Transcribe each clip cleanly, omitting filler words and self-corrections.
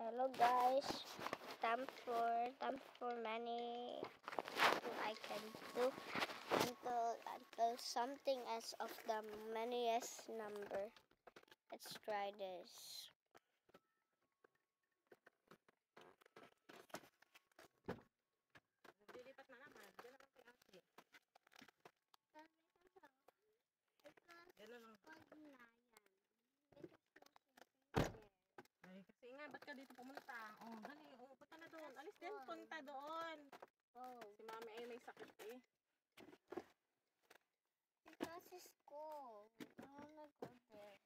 Hello guys, time for many I can do until something as of the maniest number. Let's try this. Dilipat na naman. Diyan naman kay ate. Gano'n lang. Ay, kasi nga, ba't ka dito pumunta? Oh, dali. Oh, punta na doon. Alis din, punta doon. Oh, Si mami ay may sakit eh. because it's cold. I wanna go there.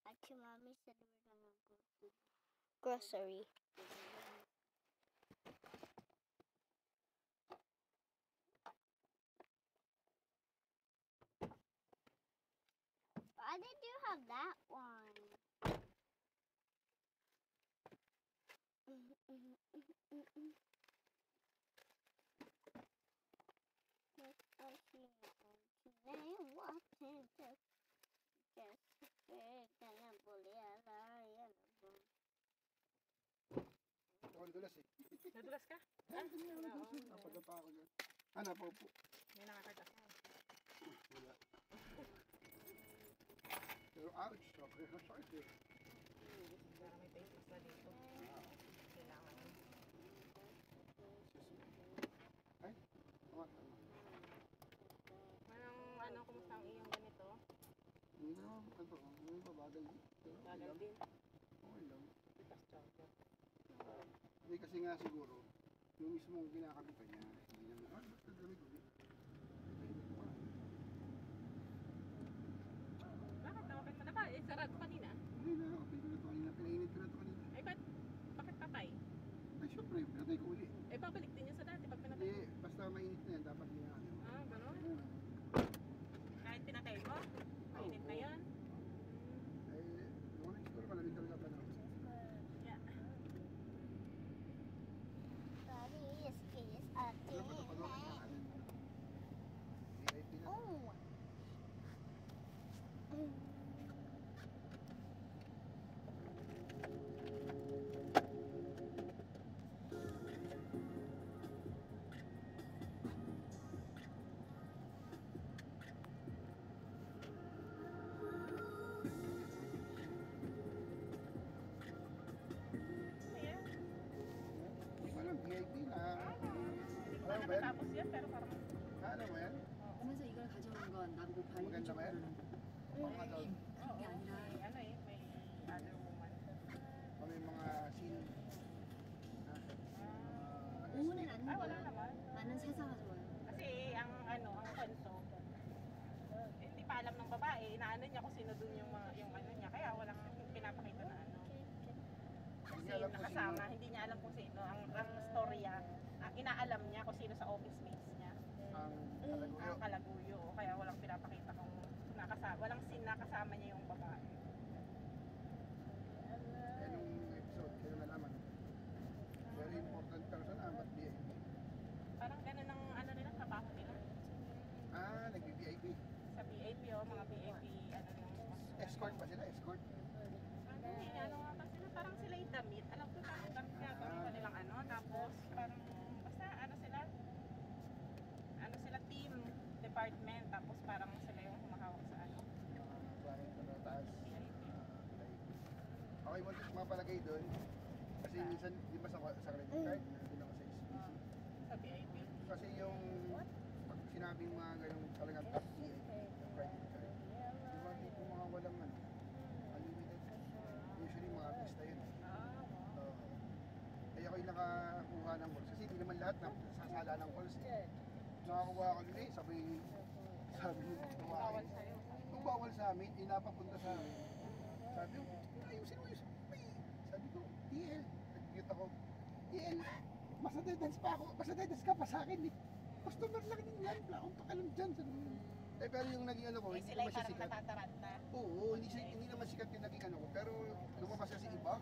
Actually, mommy said we're gonna go to grocery. Why did you have that one? Ako nadulas eh. Nadulas ka? Napadapa ako dyan. Napaupo. May nakakagat. Wala. Pero ouch, okay na sakit eh. Para may face mask na dito. Kailangan. Ay, tama. Anong kumusta ang iyong ganito? Hindi naman, hindi mabagal din. Bagal din. Okay lang. Bitas charger. Hindi kasi nga siguro, yung mismong kinakabitan niya, hindi naman, basta gamit ulit. Bakit? Tawagan mo na ba? Eh, sarado kanina. Hindi na, okay ko na ito kanina, pinainit ko na ito kanina. Ay, bakit patay? Ay, syempre, pinatay ko uli. Eh, babalik din yun sa dati pag pinatay. Hindi, basta mainit na yan, dapat niya. Ah, gano'n? Kahit pinatay mo? Mainit na yan? Ay, naman siguro malamig talaga pa na. Yeah. Daddy is a Alam mo, napagawa ka na kanin. VIP na. Oh. Ayan. Hindi ko alam, VIP na. Hindi ko Alam pa ba yan? natapos yan, pero parang... Ano ba yan? 그러면서 이걸 가져온 건 나보고 발리 maganda ba yan? Mga daw, Oo, 그게 아니라 may ano eh, may other woman. may mga scene. 오후는 안 Ah, wala 먹어요. naman. 나는 세사가 좋아요. Kasi ang kwento, hindi pa alam ng babae, inaano niya kung sino dun yung mga yung ano niya, kaya walang pinapakita na ano. Hindi Kasi niya alam kung nakasama, sino. hindi niya alam kung sino. Ang storya, inaalam niya kung sino sa office mates niya. Ang Ang kalaguyo. kalaguyo, kaya walang pinapakita kung walang scene na kasama niya yung babae. Anong episode, kayo nalaman. Very important person, ba't VIP? Parang ganun ang ano nila, trabaho nila. Nag-VIP. Sa VIP mga VIP, ano yung... Escort ba sila? Escort? Ano nga ba sila? Parang sila yung damit. Alam ko parang damit nga gawin nilang ano. Tapos parang basta ano sila team department. Tapos parang sila yung humahawak sa ano. Client na Okay mo mapalagay doon. Kasi minsan, di ba sa credit card, hindi ako sa SBC. Sa VIP. Kasi yung pag sinabing mga ganyung talagang top tier, credit card, di ba yung mga walang ano, unlimited. Usually mga artista yun. Kaya ako yung nakakuha ng calls. Kasi hindi naman lahat na sasala ng calls eh. Nakakuha ako nila eh, sabi nung Bawal sa'yo. kung bawal sa amin, inapapunta sa amin. Sabi ko, ayusin mo. Sabi ko, TL, nag-mute ako. TL, masadedans pa ako, masadedans ka pa sa akin eh. Customer lang din yan, wala akong pakalam dyan. Sabi ko, eh pero yung naging ano ko, Eh, hindi sila naman yung siya parang sikat. natataranta. Oo, hindi naman sikat yung naging ano ko. Pero lumabas kasi iba.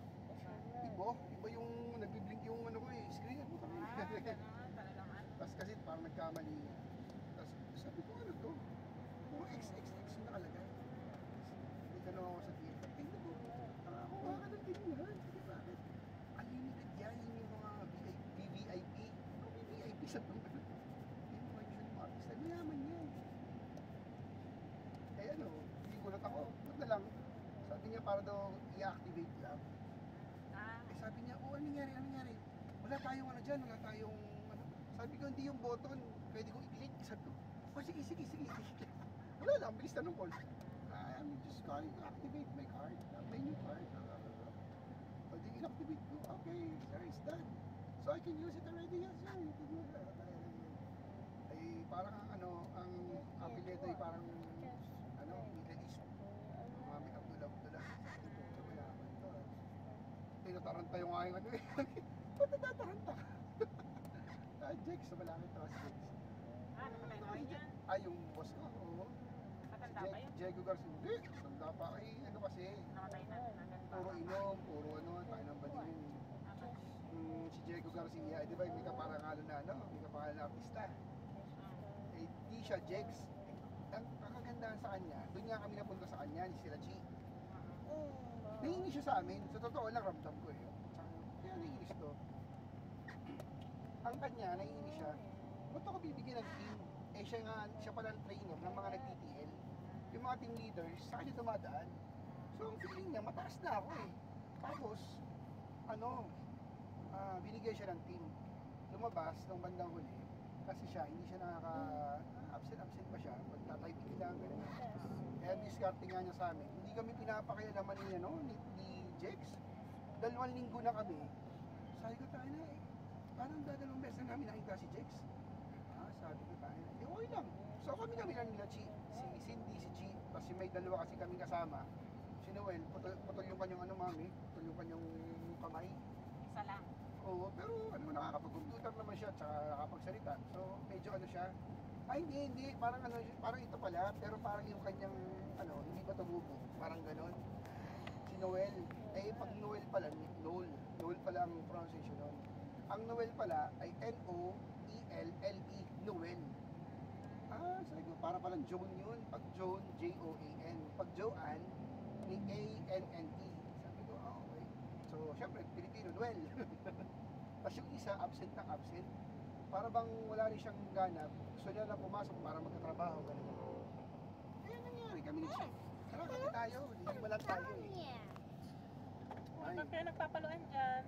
Iba yung nagbiblink yung ano ko eh, screen. Talagang ano. Tapos kasi parang nagkamali. Tapos sabi ko, ano to? Puro XXX yung nakalagay. May tanong ako sa team. Tingnan mo, nakakuha ka ng team yan. Sige, bakit? Unlimited yan, yun yung mga VVIP. Ano VVIP sa mga ano? Yung mga usual artist, mayaman yan. Eh ano, hindi gulat ako. Ba't na lang? Sabi niya para daw i-activate lang. Eh sabi niya, oh ano nangyari? Wala tayong ano dyan, wala tayong ano. Sabi ko, hindi yung button, pwede kong i-click. Sabi ko, oh sige. Wala lang, bilis na nung call. I'm just calling to activate my card, my new card. O di inactivate ko, okay, sir, it's done. So I can use it already, yes sir. You can use it. Ay parang ang apelyido ay parang Middle East. Mami Abdullah. Tinataranta yung aking ano eh. Ba't natataranta ka? Jex, malapit ako si Jex. Namatay na rin yan. Yung boss ko, oo. Matanda ba yun? Diego Garcia. Hindi, tanda pa. Ano kasi, Namatay na. puro inom, puro tayo ng bading. Si Diego Garcia, di ba may kaparangalan na may kaparangalan na artista. Eh, di siya Jex. Ang kagandahan sa kanya, doon nga kami napunta sa kanya, ni sila G. Naiinis siya sa amin. Sa totoo lang, ramdam ko eh. Kaya naiinis to. Ang kanya, naiinis siya. Ba't ako bibigyan ng team? Eh siya pala ang trainer ng mga nag-TTL. Yung mga team leaders, sa kanya dumadaan. So ang feeling niya, mataas na ako eh. Tapos, binigyan siya ng team. Lumabas ng bandang huli. Kasi siya, hindi siya absent pa siya. Magta-typing lang, gano'n. Kaya discarding nga niya sa amin. Hindi kami pinapakaya naman ni Jex. 2 linggo na kami. Sabi ko tayo na eh. Parang dadalawang beses na namin nakita si Jex. Sabi ko tayo na. Okay lang. So kami lang nila si Cindy, si G. Kasi may dalawa kasi kami kasama. Si Noel, putol yung kanyang mami. Putol yung kanyang kamay. Isa lang. Oo, pero nakakapag-computer naman siya, tsaka nakakapagsalita. So, medyo siya. Hindi. Parang parang ito pala, pero parang yung kanyang, hindi ba tumubo? Parang ganon. Si Noel, pag Noel pala, Noel pala ang pronunciation nun. Ang Noel pala ay N-O-E-L-L-E, Noel. Sabi ko, para palang Joan yun. Pag Joan, J-O-A-N. Pag Joanne, ni A-N-N-E. Sabi ko, okay. So, syempre, Pilipino, Noel. Tapos yung isa, absent. Para bang wala rin siyang ganap. Gusto niya lang pumasok para magkatrabaho. Ganun. Kaya nangyari kami ni Chief. Tara kami tayo. Hindi ba lang tayo eh. Ay. Ba't kayo nagpapaluan dyan?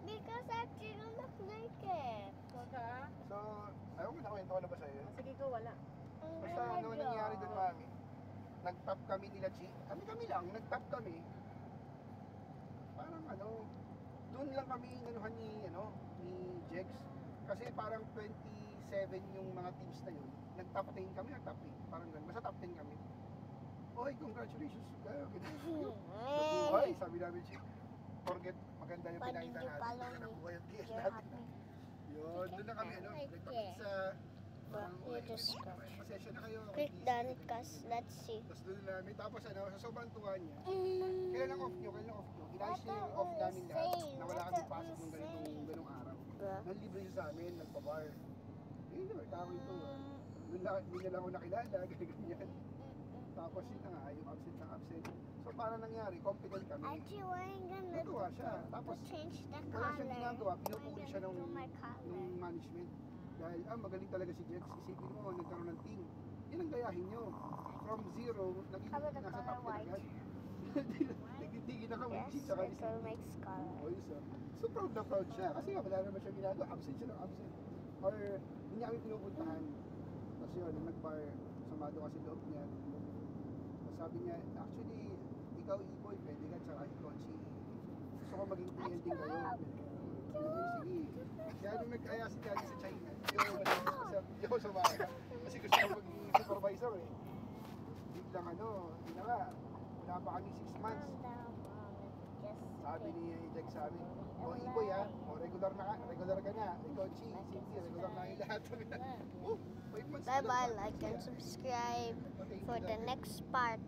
Because I didn't look like it. Baga? So, ayaw ko nakwento ko na ba sa'yo? Sige ko, wala. Basta nangyari doon, mami. Nag-top kami nila, Chi. Kami lang, nag-top kami. Parang doon lang kami inanuhan ni Jex. Kasi parang 27 yung mga teams na yun. Nag-top 10 kami, parang ganun. Basta top 10 kami. Oy, congratulations. Nabuhay, sabi namin, Chi. Forget, maganda yung But pinakita did you natin. follow me? Nabuhay ang TS You're natin. happy. Yun, doon na kami, nagpapizza. You just go. Pasensya na kayo. Click done, cause let's see. Tapos doon namin, tapos sa sobrang tuwa niya. Kailan ang off nyo? Inayos niya yung off namin lahat. Na wala kami pasok ng ganung araw. Nalibre siya sa amin, nagpa-bar. Tao ito. Hindi nila ako nakilala, ganyan. Tapos yun na nga, yung absent. So para nangyari, competent kami. Actually, we're Natuwa siya. gonna Tapos change the wala siyang ginagawa, color. pinupuri siya I'm gonna do my color. nung management. Dahil, magaling talaga si Jex. Isipin mo, nagkaroon ng team. Yan ang gayahin nyo. From zero, naging How about the nasa color top 10 white? agad. Nagtitigil na kami. si tsaka ni Little Cindy. Mike Scholar. Ayos ah. So proud na proud siya kasi nga wala naman siya ginagawa. Absent siya ng absent. Or hindi niya kami pinupuntahan. Tapos yun, nung nag-bar, sumado kasi loob niya. Tapos sabi niya, actually, ikaw E-boy, pwede ka, tsaka ikaw si... Gusto ko maging PND kayo. Sige. Kaya nung nag-aya si Daddy sa China, hindi ako sumama. Kasi gusto ko maging supervisor eh. Biglang hindi na nga, wala pa kami 6 months. Sabi ni Jag sa amin, o E-boy ha, o regular ka na. Ikaw Chi, Cindy, regular na yung lahat. Oh, 5 months na lang. Bye bye, like and subscribe for the next part.